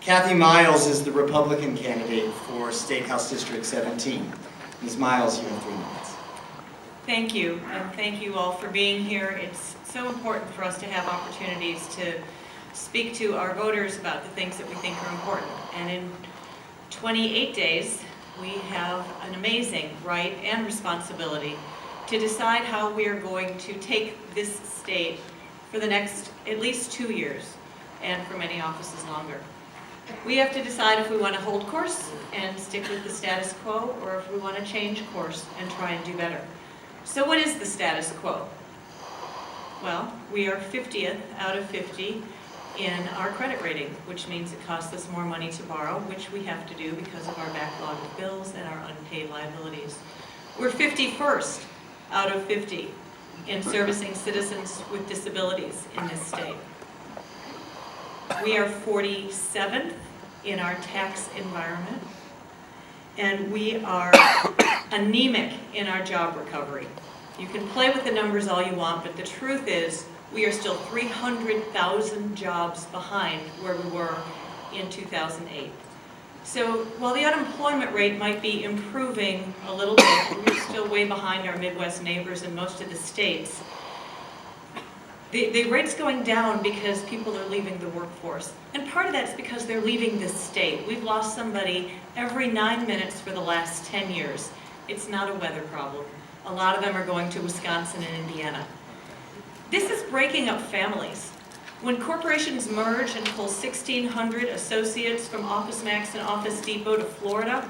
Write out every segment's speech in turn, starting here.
Kathy Myalls is the Republican candidate for State House District 17. Ms. Myalls, you have 3 minutes. Thank you, and thank you all for being here. It's so important for us to have opportunities to speak to our voters about the things that we think are important. And in 28 days, we have an amazing right and responsibility to decide how we are going to take this state for the next at least 2 years, and for many offices longer. We have to decide if we want to hold course and stick with the status quo, or if we want to change course and try and do better. So what is the status quo? Well, we are 50th out of 50 in our credit rating, which means it costs us more money to borrow, which we have to do because of our backlog of bills and our unpaid liabilities. We're 51st out of 50 in servicing citizens with disabilities in this state. We are 47th in our tax environment, and we are anemic in our job recovery. You can play with the numbers all you want, but the truth is we are still 300,000 jobs behind where we were in 2008. So while the unemployment rate might be improving a little bit, we're still way behind our Midwest neighbors in most of the states. The rate's going down because people are leaving the workforce. And part of that's because they're leaving this state. We've lost somebody every 9 minutes for the last 10 years. It's not a weather problem. A lot of them are going to Wisconsin and Indiana. This is breaking up families. When corporations merge and pull 1,600 associates from OfficeMax and Office Depot to Florida,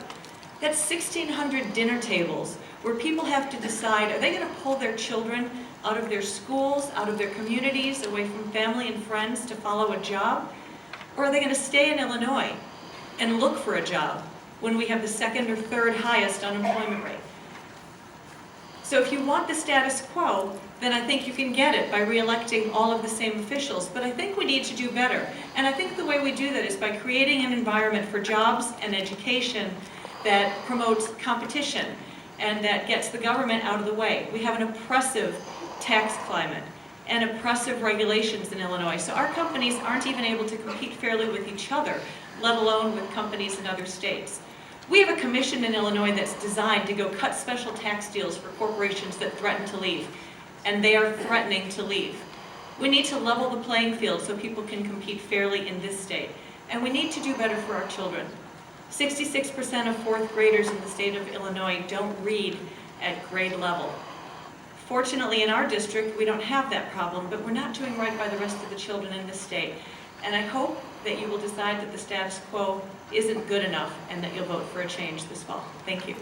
that's 1,600 dinner tables where people have to decide, are they going to pull their children out of their schools, out of their communities, away from family and friends to follow a job? Or are they going to stay in Illinois and look for a job when we have the 2nd or 3rd highest unemployment rate? So if you want the status quo, then I think you can get it by re-electing all of the same officials. But I think we need to do better. And I think the way we do that is by creating an environment for jobs and education that promotes competition and that gets the government out of the way. We have an oppressive tax climate and oppressive regulations in Illinois. So our companies aren't even able to compete fairly with each other, let alone with companies in other states. We have a commission in Illinois that's designed to go cut special tax deals for corporations that threaten to leave, and they are threatening to leave. We need to level the playing field so people can compete fairly in this state, and we need to do better for our children. 66% of 4th graders in the state of Illinois don't read at grade level. Fortunately, in our district, we don't have that problem, but we're not doing right by the rest of the children in this state. And I hope that you will decide that the status quo isn't good enough and that you'll vote for a change this fall. Thank you.